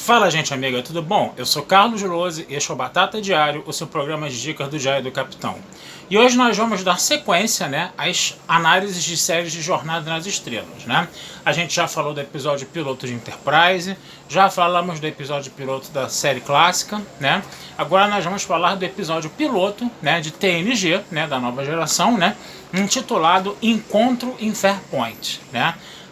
Fala, gente amiga, tudo bom? Eu sou Carlos Lose e este é o Batata Diário, o seu programa de dicas do Diário do Capitão. E hoje nós vamos dar sequência, às análises de séries de Jornada nas Estrelas, A gente já falou do episódio piloto de Enterprise, já falamos do episódio piloto da série clássica, Agora nós vamos falar do episódio piloto, de TNG, da nova geração, intitulado Encontro em Farpoint,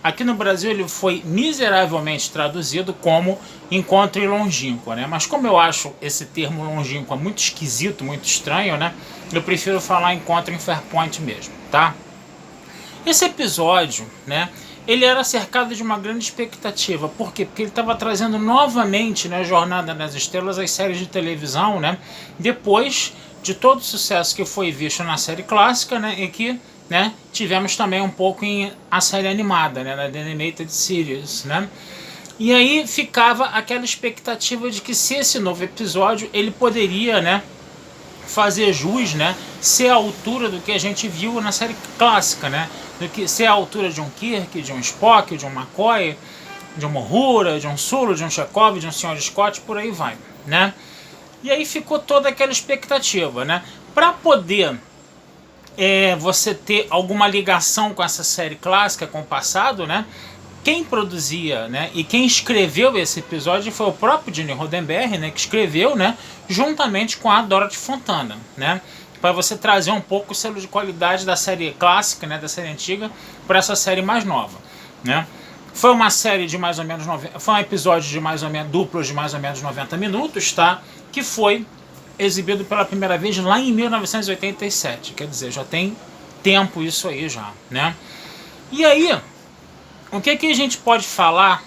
Aqui no Brasil ele foi miseravelmente traduzido como Encontro em Longínqua, Mas como eu acho esse termo longínqua muito esquisito, muito estranho, Eu prefiro falar Encontro em Farpoint mesmo, tá? Esse episódio, ele era cercado de uma grande expectativa. Por quê? Porque ele estava trazendo novamente, Jornada nas Estrelas, as séries de televisão, Depois de todo o sucesso que foi visto na série clássica, e que tivemos também um pouco em a série animada, na The Animated Series, E aí ficava aquela expectativa de que se esse novo episódio ele poderia, fazer jus, ser a altura do que a gente viu na série clássica, do que ser a altura de um Kirk, de um Spock, de um McCoy, de um Uhura, de um Sulu, de um Chekhov, de um Sr. Scott, por aí vai, E aí ficou toda aquela expectativa, para poder você ter alguma ligação com essa série clássica, com o passado, Quem produzia, e quem escreveu esse episódio foi o próprio Gene Roddenberry, que escreveu, juntamente com a Dorothy Fontana, para você trazer um pouco o selo de qualidade da série clássica, da série antiga, para essa série mais nova, Foi uma série de mais ou menos foi um episódio de mais ou menos duplo de mais ou menos 90 minutos, Que foi exibido pela primeira vez lá em 1987, quer dizer, já tem tempo isso aí já, E aí, o que a gente pode falar,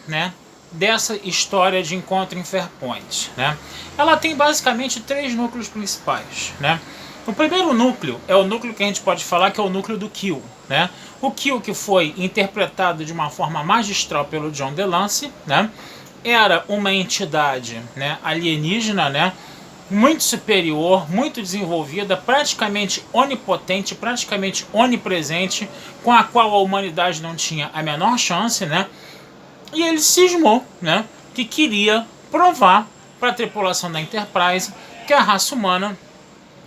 dessa história de Encontro em Farpoint, Ela tem basicamente três núcleos principais, O primeiro núcleo é o núcleo que a gente pode falar que é o núcleo do Q, O Q, que foi interpretado de uma forma magistral pelo John DeLancey, Era uma entidade, alienígena, muito superior, muito desenvolvida, praticamente onipotente, praticamente onipresente, com a qual a humanidade não tinha a menor chance, E ele cismou, que queria provar para a tripulação da Enterprise que a raça humana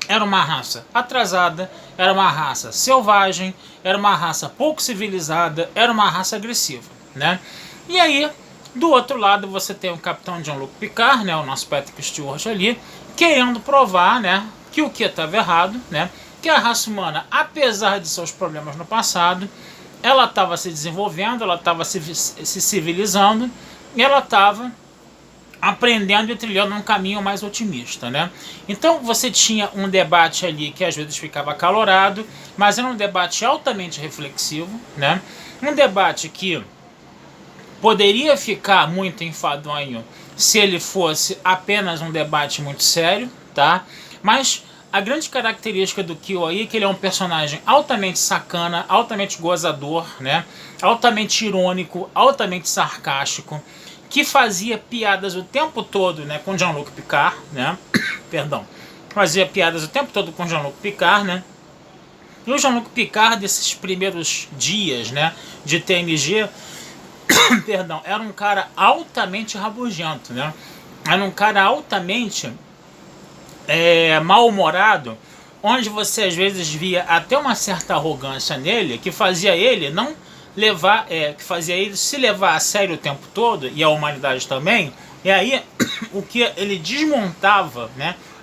era uma raça atrasada, era uma raça selvagem, era uma raça pouco civilizada, era uma raça agressiva, E aí, do outro lado, você tem o capitão Jean-Luc Picard, o nosso Patrick Stewart ali, querendo provar, que o que estava errado, que a raça humana, apesar de seus problemas no passado, ela estava se desenvolvendo, ela estava se civilizando, e ela estava aprendendo e trilhando um caminho mais otimista, Então você tinha um debate ali que às vezes ficava acalorado, mas era um debate altamente reflexivo, Um debate que poderia ficar muito enfadonho se ele fosse apenas um debate muito sério, Mas a grande característica do Q aí é que ele é um personagem altamente sacana, altamente gozador, Altamente irônico, altamente sarcástico, que fazia piadas o tempo todo, com Jean-Luc Picard, Perdão. Fazia piadas o tempo todo com Jean-Luc Picard, E o Jean-Luc Picard, desses primeiros dias, de TNG, perdão, era um cara altamente rabugento, Era um cara altamente mal-humorado, onde você às vezes via até uma certa arrogância nele, que fazia ele não levar, que fazia ele se levar a sério o tempo todo, e a humanidade também, e aí o que ele desmontava,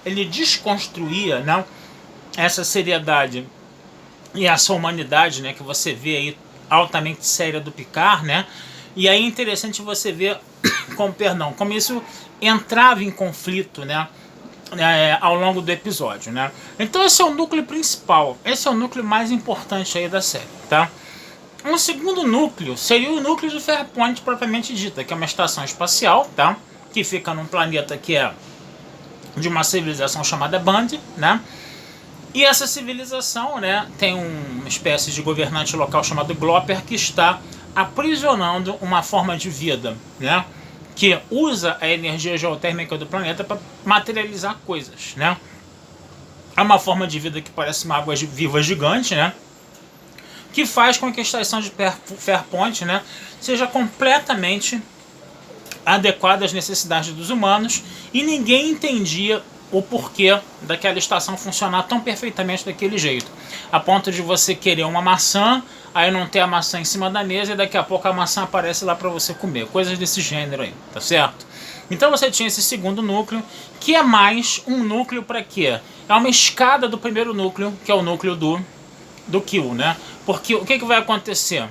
ele desconstruía, essa seriedade e essa humanidade, que você vê aí altamente séria do Picard, E aí é interessante você ver como isso entrava em conflito, ao longo do episódio, Então esse é o núcleo principal, esse é o núcleo mais importante aí da série, Um segundo núcleo seria o núcleo do Farpoint propriamente dita, que é uma estação espacial, Que fica num planeta que é de uma civilização chamada Band, E essa civilização, tem uma espécie de governante local chamado Glopper que está aprisionando uma forma de vida, que usa a energia geotérmica do planeta para materializar coisas, É uma forma de vida que parece uma água viva gigante, que faz com que a estação de Farpoint, seja completamente adequado às necessidades dos humanos, e ninguém entendia o porquê daquela estação funcionar tão perfeitamente daquele jeito, a ponto de você querer uma maçã, aí não ter a maçã em cima da mesa e daqui a pouco a maçã aparece lá para você comer, coisas desse gênero aí, tá certo? Então você tinha esse segundo núcleo, que é mais um núcleo para quê? É uma escada do primeiro núcleo, que é o núcleo do Kill, né? Porque o que vai acontecer?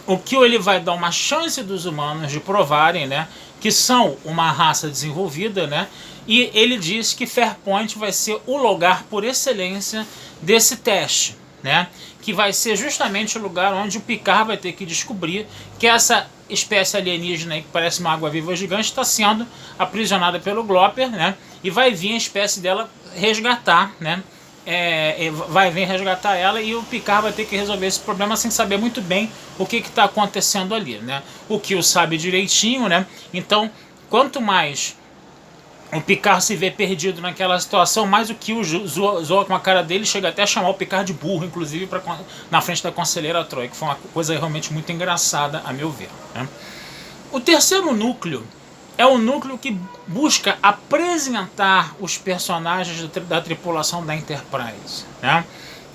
O Kill, ele vai dar uma chance dos humanos de provarem, né, que são uma raça desenvolvida, né? E ele diz que Farpoint vai ser o lugar por excelência desse teste, né? Que vai ser justamente o lugar onde o Picard vai ter que descobrir que essa espécie alienígena aí, que parece uma água-viva gigante, está sendo aprisionada pelo Glopper, né? E vai vir a espécie dela resgatar, né? Vai vir resgatar ela, e o Picard vai ter que resolver esse problema sem saber muito bem o que está acontecendo ali, né? O Kill sabe direitinho, né? Então, quanto mais o Picard se vê perdido naquela situação, mais o Kill zoa com a cara dele, chega até a chamar o Picard de burro, inclusive, na frente da conselheira Troi, que foi uma coisa realmente muito engraçada, a meu ver, né? O terceiro núcleo é o núcleo que busca apresentar os personagens da tripulação da Enterprise, né?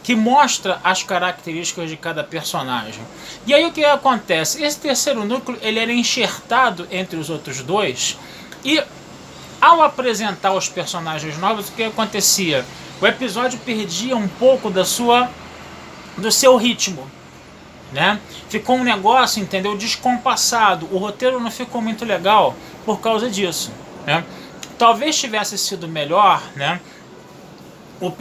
Que mostra as características de cada personagem. E aí o que acontece? Esse terceiro núcleo, ele era enxertado entre os outros dois, e ao apresentar os personagens novos, o que acontecia? O episódio perdia um pouco do seu ritmo, né? Ficou um negócio, entendeu, descompassado. O roteiro não ficou muito legal por causa disso, né? Talvez tivesse sido melhor, né,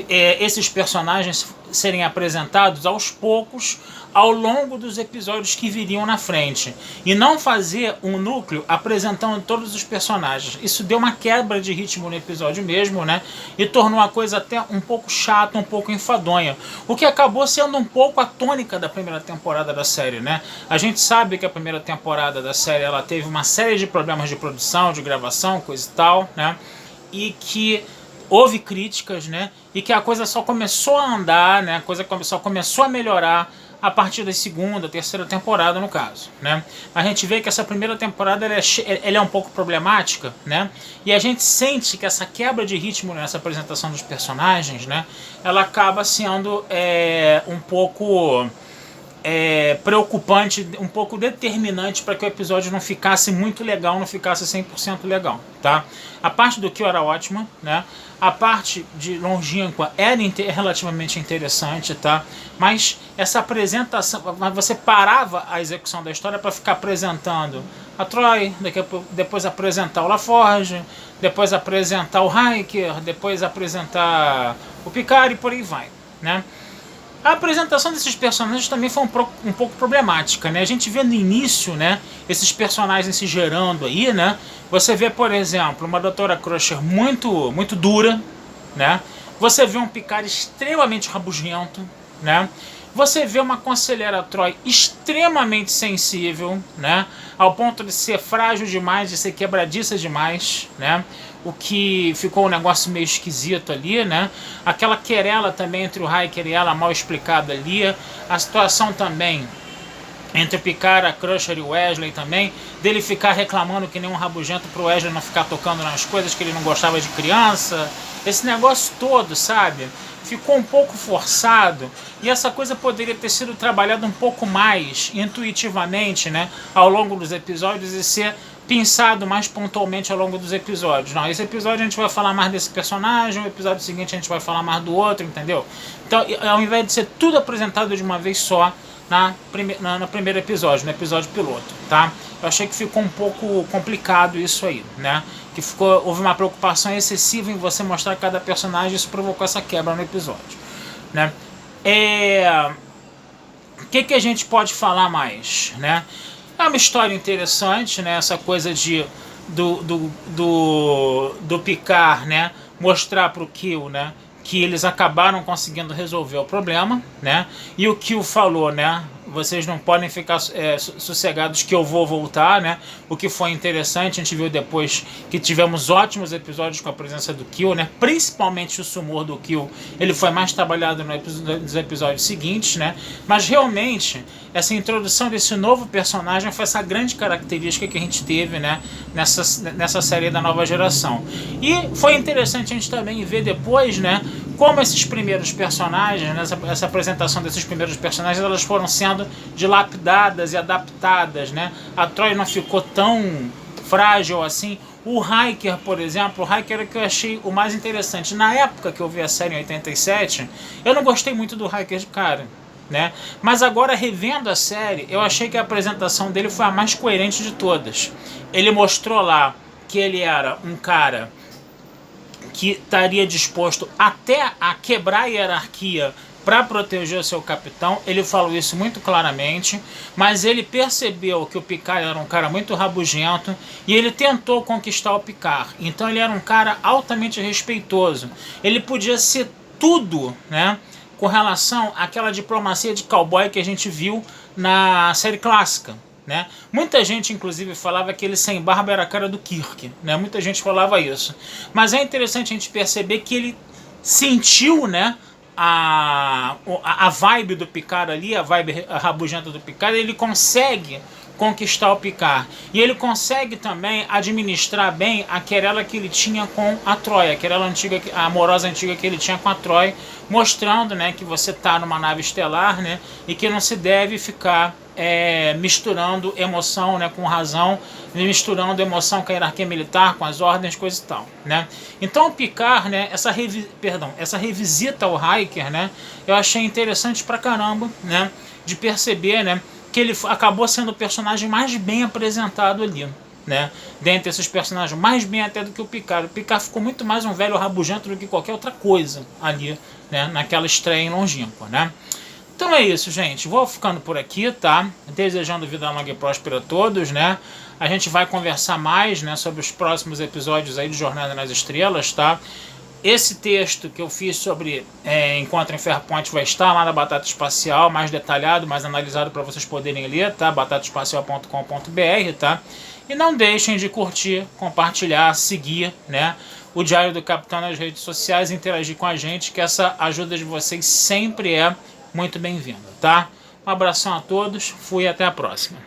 esses personagens serem apresentados aos poucos ao longo dos episódios que viriam na frente, e não fazer um núcleo apresentando todos os personagens. Isso deu uma quebra de ritmo no episódio mesmo, né? E tornou a coisa até um pouco chata, um pouco enfadonha, o que acabou sendo um pouco a tônica da primeira temporada da série, né? A gente sabe que a primeira temporada da série, ela teve uma série de problemas de produção, de gravação, coisa e tal, né? E que houve críticas, né? E que a coisa só começou a andar, né? A coisa só começou a melhorar a partir da segunda, terceira temporada, no caso, né? A gente vê que essa primeira temporada ela é um pouco problemática, né? E a gente sente que essa quebra de ritmo nessa apresentação dos personagens, né, ela acaba sendo um pouco preocupante, um pouco determinante para que o episódio não ficasse muito legal, não ficasse 100% legal, tá? A parte do Kill era ótima, né? A parte de Longínqua era relativamente interessante, tá? Mas essa apresentação, você parava a execução da história para ficar apresentando a Troi, depois apresentar o LaForge, depois apresentar o Riker, depois apresentar o Picard, e por aí vai, né? A apresentação desses personagens também foi um pouco problemática, né? A gente vê no início, né, esses personagens se gerando aí, né? Você vê, por exemplo, uma Doutora Crusher muito, muito dura, né? Você vê um Picard extremamente rabugento, né? Você vê uma Conselheira Troi extremamente sensível, né? Ao ponto de ser frágil demais, de ser quebradiça demais, né? O que ficou um negócio meio esquisito ali, né? Aquela querela também entre o Riker e ela, mal explicada ali. A situação também entre o Picard, a Crusher e o Wesley também, dele ficar reclamando que nem um rabugento pro Wesley não ficar tocando nas coisas que ele não gostava de criança. Esse negócio todo, sabe? Ficou um pouco forçado, e essa coisa poderia ter sido trabalhada um pouco mais intuitivamente, né, ao longo dos episódios, e ser pensado mais pontualmente ao longo dos episódios. Não, esse episódio a gente vai falar mais desse personagem, o episódio seguinte a gente vai falar mais do outro, entendeu? Então, ao invés de ser tudo apresentado de uma vez só no primeiro episódio, no episódio piloto, tá? Eu achei que ficou um pouco complicado isso aí, né? Que houve uma preocupação excessiva em você mostrar cada personagem, e isso provocou essa quebra no episódio, né? O que a gente pode falar mais, né? É uma história interessante, né? Essa coisa do Picard, né, mostrar pro Kill, né, que eles acabaram conseguindo resolver o problema, né? E o Kill falou, né, vocês não podem ficar sossegados que eu vou voltar, né? O que foi interessante, a gente viu depois que tivemos ótimos episódios com a presença do Kill, né? Principalmente o Sumor do Kill, ele foi mais trabalhado nos episódios seguintes, né? Mas realmente, essa introdução desse novo personagem foi essa grande característica que a gente teve, né? Nessa série da nova geração. E foi interessante a gente também ver depois, né? Como esses primeiros personagens, né, essa apresentação desses primeiros personagens, elas foram sendo dilapidadas e adaptadas, né? A Troy não ficou tão frágil assim. O Hiker, por exemplo, o Hiker é que eu achei o mais interessante. Na época que eu vi a série em 87, eu não gostei muito do Hiker de cara, né? Mas agora, revendo a série, eu achei que a apresentação dele foi a mais coerente de todas. Ele mostrou lá que ele era um cara que estaria disposto até a quebrar a hierarquia para proteger o seu capitão. Ele falou isso muito claramente, mas ele percebeu que o Picard era um cara muito rabugento e ele tentou conquistar o Picard. Então ele era um cara altamente respeitoso. Ele podia ser tudo, né, com relação àquela diplomacia de cowboy que a gente viu na série clássica, né? Muita gente, inclusive, falava que ele sem barba era a cara do Kirk, né? Muita gente falava isso. Mas é interessante a gente perceber que ele sentiu, né, a vibe do Picard ali, a vibe rabugenta do Picard. Ele consegue conquistar o Picard. E ele consegue também administrar bem a querela que ele tinha com a Troy, a querela antiga, a amorosa antiga que ele tinha com a Troy, mostrando, né, que você está numa nave estelar, né, e que não se deve ficar misturando emoção, né, com razão, misturando emoção com a hierarquia militar, com as ordens, coisa e tal, né? Então o Picard, né, essa revisita ao Hiker, né, eu achei interessante pra caramba, né, de perceber, né, que ele acabou sendo o personagem mais bem apresentado ali, né? Dentre esses personagens, mais bem até do que o Picard. O Picard ficou muito mais um velho rabugento do que qualquer outra coisa ali, né, naquela estreia em longínqua, né? Então é isso, gente. Vou ficando por aqui, tá? Desejando vida longa e próspera a todos, né? A gente vai conversar mais, né, sobre os próximos episódios aí de Jornada nas Estrelas, tá? Esse texto que eu fiz sobre Encontro em Farpoint vai estar lá na Batata Espacial, mais detalhado, mais analisado para vocês poderem ler, tá? batataespacial.com.br, tá? E não deixem de curtir, compartilhar, seguir, né, o Diário do Capitão nas redes sociais, interagir com a gente, que essa ajuda de vocês sempre é muito bem-vinda, tá? Um abração a todos, fui e até a próxima.